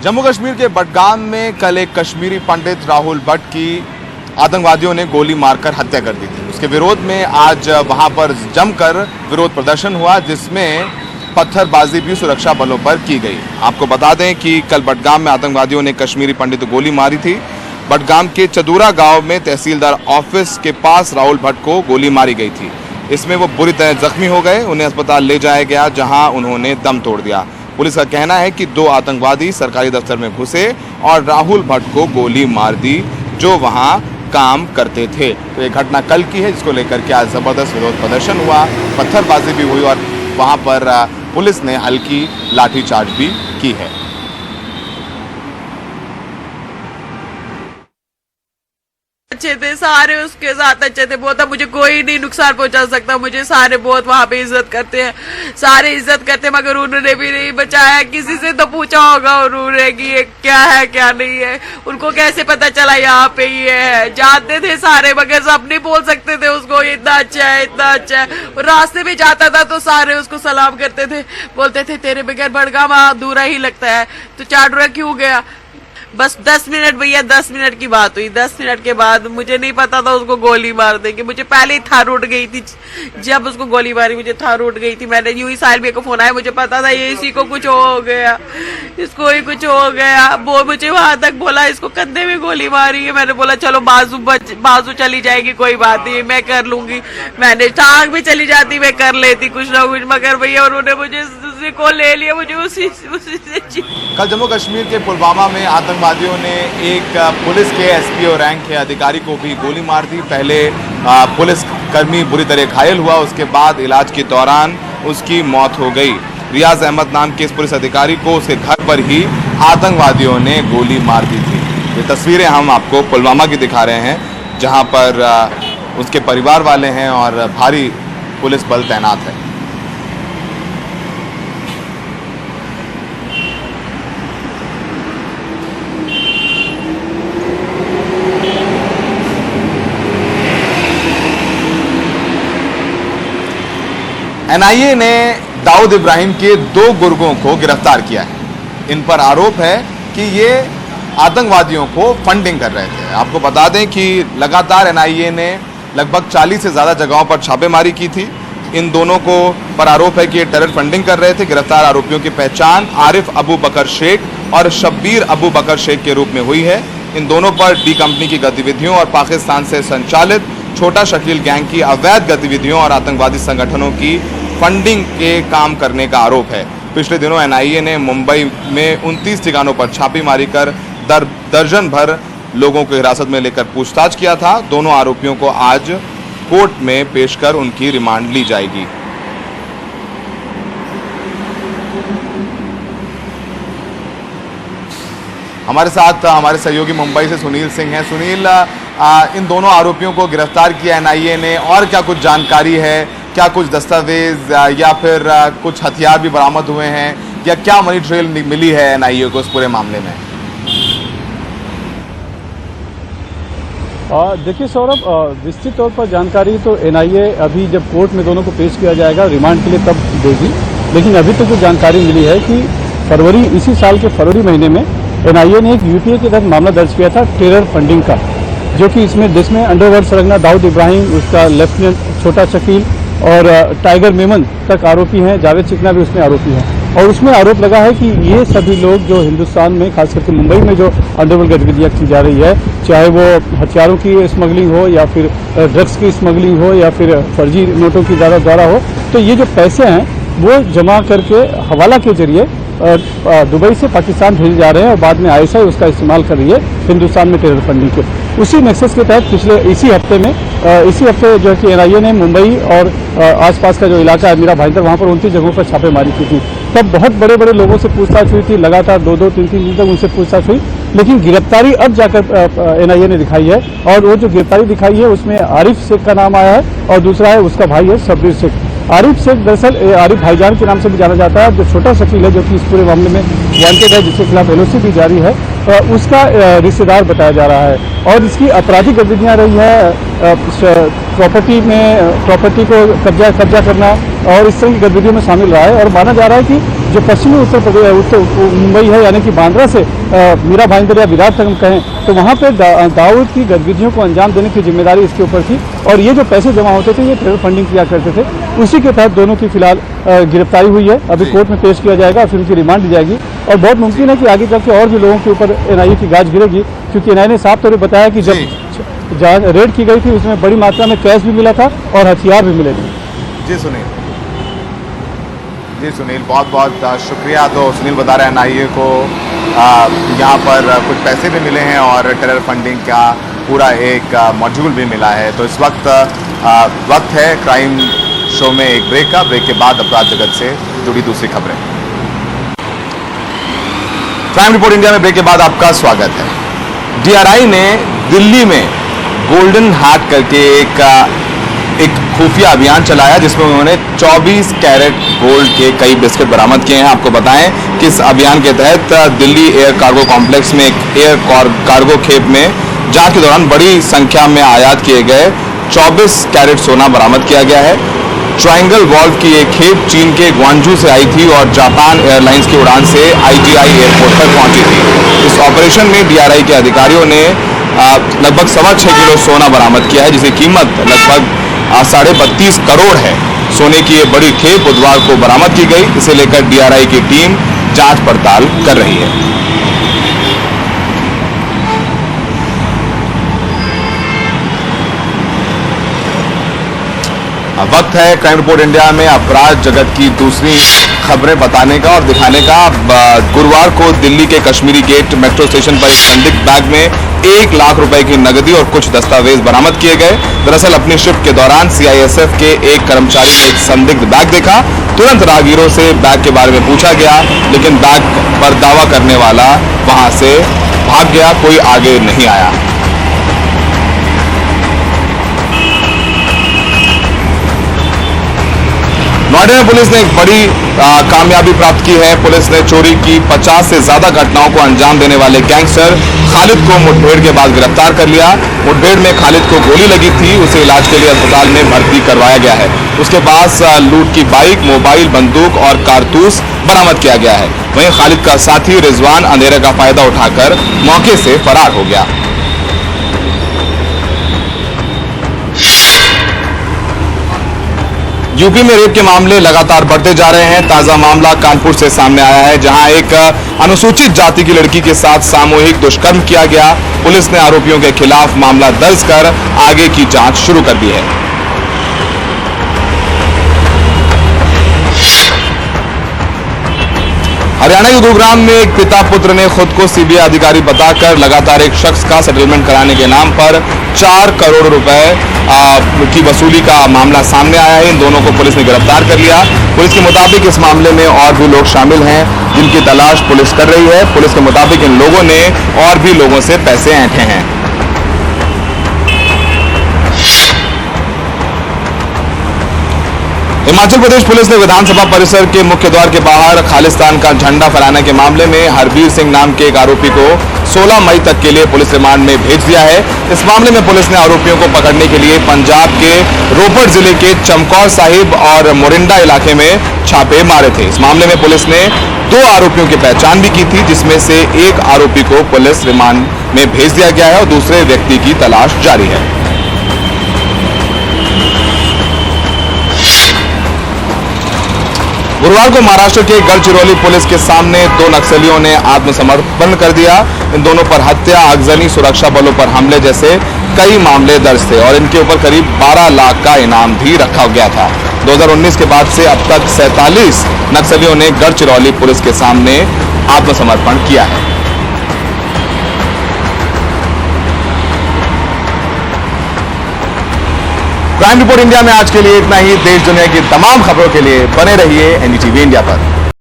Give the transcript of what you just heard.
जम्मू कश्मीर के बडगाम में कल एक कश्मीरी पंडित राहुल भट्ट की आतंकवादियों ने गोली मारकर हत्या कर दी थी। उसके विरोध में आज वहां पर जमकर विरोध प्रदर्शन हुआ, जिसमें पत्थरबाजी भी सुरक्षा बलों पर की गई। आपको बता दें कि कल बडगाम में आतंकवादियों ने कश्मीरी पंडित को गोली मारी थी। बडगाम के चदूरा गांव में तहसीलदार ऑफिस के पास राहुल भट्ट को गोली मारी गई थी। इसमें वो बुरी तरह जख्मी हो गए। उन्हें अस्पताल ले जाया गया, जहां उन्होंने दम तोड़ दिया। पुलिस का कहना है कि 2 आतंकवादी सरकारी दफ्तर में घुसे और राहुल भट्ट को गोली मार दी, जो वहां काम करते थे। तो ये घटना कल की है, जिसको लेकर के आज जबरदस्त विरोध प्रदर्शन हुआ, पत्थरबाजी भी हुई और वहां पर पुलिस ने हल्की लाठीचार्ज भी की है। अच्छे थे सारे, उसके साथ अच्छे थे, बहुत मुझे कोई नहीं नुकसान पहुंचा सकता। मुझे सारे बहुत वहां पे इज्जत करते हैं, सारे इज्जत करते हैं, मगर उन्होंने भी नहीं बचाया। किसी से तो पूछा होगा उन्होंने कि ये क्या है क्या नहीं है, उनको कैसे पता चला यहाँ पे ये है। जानते थे सारे, मगर सब नहीं बोल सकते थे उसको इतना अच्छा है इतना अच्छा है। रास्ते में जाता था तो सारे उसको सलाम करते थे, बोलते थे तेरे बगैर बडगाम अधूरा ही लगता है, तो चाडूरा क्यों गया। बस 10 मिनट भैया, 10 मिनट की बात हुई। 10 मिनट के बाद मुझे नहीं पता था उसको गोली मार देंगे। मुझे पहले ही थार उठ गई थी, जब उसको गोली मारी मुझे थार उठ गई थी। मैंने यूं ही साहिल भैया को फोन आया, मुझे पता था ये इसी को कुछ हो गया, इसको ही कुछ हो गया। वो मुझे वहां तक बोला इसको कंधे में गोली मारी है। मैंने बोला चलो बाजू चली जाएगी, कोई बात नहीं, मैं कर लूंगी। मैंने टांग भी चली जाती, मैं कर लेती कुछ ना कुछ, मगर भैया उन्होंने मुझे उसी को ले लिया। मुझे उसी से कल जम्मू कश्मीर के पुलवामा में आतंकवादियों ने एक पुलिस के एसपीओ रैंक के अधिकारी को भी गोली मार दी। पहले पुलिस कर्मी बुरी तरह घायल हुआ, उसके बाद इलाज के दौरान उसकी मौत हो गई। रियाज अहमद नाम के इस पुलिस अधिकारी को उसके घर पर ही आतंकवादियों ने गोली मार दी थी। ये तस्वीरें हम आपको पुलवामा की दिखा रहे हैं, जहां पर उसके परिवार वाले हैं और भारी पुलिस बल तैनात है। एनआईए ने दाऊद इब्राहिम के 2 गुर्गों को गिरफ्तार किया है। इन पर आरोप है कि ये आतंकवादियों को फंडिंग कर रहे थे। आपको बता दें कि लगातार एनआईए ने लगभग 40 से ज़्यादा जगहों पर छापेमारी की थी। इन दोनों को पर आरोप है कि ये टेरर फंडिंग कर रहे थे। गिरफ्तार आरोपियों की पहचान आरिफ अबू बकर शेख और शब्बीर अबू बकर शेख के रूप में हुई है। इन दोनों पर डी कंपनी की गतिविधियों और पाकिस्तान से संचालित छोटा शकील गैंग की अवैध गतिविधियों और आतंकवादी संगठनों की फंडिंग के काम करने का आरोप है। पिछले दिनों एनआईए ने मुंबई में 29 ठिकानों पर छापेमारी कर दर्जन भर लोगों को हिरासत में लेकर पूछताछ किया था। दोनों आरोपियों को आज कोर्ट में पेश कर उनकी रिमांड ली जाएगी। हमारे साथ हमारे सहयोगी मुंबई से सुनील सिंह हैं। सुनील, इन दोनों आरोपियों को गिरफ्तार किया एनआईए ने, और क्या कुछ जानकारी है? क्या कुछ दस्तावेज या फिर कुछ हथियार भी बरामद हुए हैं, या क्या मनी ट्रेल मिली है एनआईए को इस पूरे मामले में? देखिए सौरभ, विस्तृत तौर पर जानकारी तो एनआईए अभी जब कोर्ट में दोनों को पेश किया जाएगा रिमांड के लिए तब देगी। लेकिन अभी तो जो जानकारी मिली है कि इसी साल के फरवरी महीने में एनआईए ने एक यूपीए के तहत मामला दर्ज किया था टेरर फंडिंग का, जो कि जिसमें अंडरवर्ल्ड सरगना दाऊद इब्राहिम, उसका लेफ्टिनेंट छोटा शकील और टाइगर मेमन तक आरोपी हैं। जावेद चिकना भी उसमें आरोपी हैं। और उसमें आरोप लगा है कि ये सभी लोग जो हिंदुस्तान में, खास करके मुंबई में जो अंडरवर्ल्ड गतिविधियाँ की जा रही है, चाहे वो हथियारों की स्मगलिंग हो या फिर ड्रग्स की स्मगलिंग हो या फिर फर्जी नोटों की द्वारा हो, तो ये जो पैसे हैं वो जमा करके हवाला के जरिए दुबई से पाकिस्तान भेजे जा रहे हैं और बाद में आईएसआई उसका इस्तेमाल कर रही है हिंदुस्तान में टेरर फंडिंग के। उसी नेक्सस के तहत इसी हफ्ते जो है कि एनआईए ने मुंबई और आसपास का जो इलाका है मीरा भाईंदर, वहाँ पर 29 जगहों पर छापेमारी की थी। तब बहुत बड़े बड़े लोगों से पूछताछ हुई थी, लगातार 2-2, 3-3 दिन तक उनसे पूछताछ हुई। लेकिन गिरफ्तारी अब जाकर एनआईए ने दिखाई है, और वो जो गिरफ्तारी दिखाई है उसमें आरिफ शेख का नाम आया है और दूसरा है उसका भाई है शब्बीर शेख। आरिफ शेख दरअसल आरिफ भाईजान के नाम से भी जाना जाता है। जो छोटा शकील है, जो कि इस पूरे मामले में वांटेड है, जिसके खिलाफ एलओसी भी जारी है, उसका रिश्तेदार बताया जा रहा है। और इसकी आपराधिक गतिविधियां रही है, प्रॉपर्टी को कब्जा करना और इस तरह की गतिविधियों में शामिल रहा है। और माना जा रहा है कि जो पश्चिमी उत्तर प्रदेश मुंबई है, यानी कि बांद्रा से मीरा भाईंदर या विराटनगर कहें तो वहाँ पे दाऊद की गतिविधियों को अंजाम देने की जिम्मेदारी इसके ऊपर थी। और ये जो पैसे जमा होते थे ये टेरर फंडिंग किया करते थे। उसी के तहत दोनों की फिलहाल गिरफ्तारी हुई है। अभी कोर्ट में पेश किया जाएगा, फिर उनकी रिमांड दी जाएगी और बहुत मुमकिन है कि आगे चल के और भी लोगों के ऊपर एनआईए की गाज गिरेगी, क्योंकि एनआईए ने साफ तौर पर बताया कि जब रेड की गई थी उसमें बड़ी मात्रा में कैश भी मिला था और हथियार भी मिले थे। जी सुनील, बहुत बहुत शुक्रिया। तो सुनील बता रहे हैं एनआईए को यहाँ पर कुछ पैसे भी मिले हैं और टेरर फंडिंग का पूरा एक मॉड्यूल भी मिला है। तो इस वक्त है क्राइम शो में एक ब्रेक का। ब्रेक के बाद अपराध जगत से जुड़ी दूसरी खबरें। क्राइम रिपोर्ट इंडिया में ब्रेक के बाद आपका स्वागत है। डीआरआई ने दिल्ली में गोल्डन हार्ट करके एक खुफिया अभियान चलाया, जिसमें उन्होंने 24 कैरेट गोल्ड के कई बिस्किट बरामद किए हैं। आपको बताएं कि इस अभियान के तहत दिल्ली एयर कार्गो कॉम्प्लेक्स में एक एयर कार्गो खेप में जांच के दौरान बड़ी संख्या में आयात किए गए 24 कैरेट सोना बरामद किया गया है। ट्रायंगल वॉल्व की एक खेप चीन के ग्वांजू से आई थी और जापान एयरलाइंस की उड़ान से आईजीआई एयरपोर्ट पर पहुंची थी। इस ऑपरेशन में डीआरआई के अधिकारियों ने लगभग 6.25 किलो सोना बरामद किया है, जिसकी कीमत लगभग 32.5 करोड़ है। सोने की ये बड़ी खेप बुधवार को बरामद की गई। इसे लेकर डीआरआई की टीम जांच पड़ताल कर रही है। अब वक्त है क्राइम रिपोर्ट इंडिया में अपराध जगत की दूसरी खबरें बताने का और दिखाने का। गुरुवार को दिल्ली के कश्मीरी गेट मेट्रो स्टेशन पर एक संदिग्ध बैग में 1 लाख रुपए की नकदी और कुछ दस्तावेज बरामद किए गए। दरअसल अपनी शिफ्ट के दौरान सीआईएसएफ के एक कर्मचारी ने एक संदिग्ध बैग देखा। तुरंत राहगीरों से बैग के बारे में पूछा गया, लेकिन बैग पर दावा करने वाला वहां से भाग गया। कोई आगे नहीं आया। नोएडा में पुलिस ने एक बड़ी कामयाबी प्राप्त की है। पुलिस ने चोरी की 50 से ज्यादा घटनाओं को अंजाम देने वाले गैंगस्टर खालिद को मुठभेड़ के बाद गिरफ्तार कर लिया। मुठभेड़ में खालिद को गोली लगी थी। उसे इलाज के लिए अस्पताल में भर्ती करवाया गया है। उसके पास लूट की बाइक, मोबाइल, बंदूक और कारतूस बरामद किया गया है। वहीं खालिद का साथी रिजवान अंधेरे का फायदा उठाकर मौके से फरार हो गया। यूपी में रेप के मामले लगातार बढ़ते जा रहे हैं। ताजा मामला कानपुर से सामने आया है, जहां एक अनुसूचित जाति की लड़की के साथ सामूहिक दुष्कर्म किया गया। पुलिस ने आरोपियों के खिलाफ मामला दर्ज कर आगे की जांच शुरू कर दी है। हरियाणा के गुरुग्राम में एक पिता पुत्र ने खुद को सीबीआई अधिकारी बताकर लगातार एक शख्स का सेटलमेंट कराने के नाम पर 4 करोड़ रुपए की वसूली का मामला सामने आया है। इन दोनों को पुलिस ने गिरफ्तार कर लिया। पुलिस के मुताबिक इस मामले में और भी लोग शामिल हैं, जिनकी तलाश पुलिस कर रही है। पुलिस के मुताबिक इन लोगों ने और भी लोगों से पैसे ऐंठे हैं। हिमाचल प्रदेश पुलिस ने विधानसभा परिसर के मुख्य द्वार के बाहर खालिस्तान का झंडा फहराने के मामले में हरबीर सिंह नाम के एक आरोपी को 16 मई तक के लिए पुलिस रिमांड में भेज दिया है। इस मामले में पुलिस ने आरोपियों को पकड़ने के लिए पंजाब के रोपड़ जिले के चमकौर साहिब और मोरिंडा इलाके में छापे मारे थे। इस मामले में पुलिस ने 2 आरोपियों की पहचान भी की थी, जिसमें से एक आरोपी को पुलिस रिमांड में भेज दिया गया है और दूसरे व्यक्ति की तलाश जारी है। गुरुवार को महाराष्ट्र के गढ़चिरौली पुलिस के सामने 2 नक्सलियों ने आत्मसमर्पण कर दिया। इन दोनों पर हत्या, आगजनी, सुरक्षा बलों पर हमले जैसे कई मामले दर्ज थे और इनके ऊपर करीब 12 लाख का इनाम भी रखा गया था। 2019 के बाद से अब तक 47 नक्सलियों ने गढ़चिरौली पुलिस के सामने आत्मसमर्पण किया है। क्राइम रिपोर्ट इंडिया में आज के लिए इतना ही। देश दुनिया की तमाम खबरों के लिए बने रहिए एनडीटीवी इंडिया पर।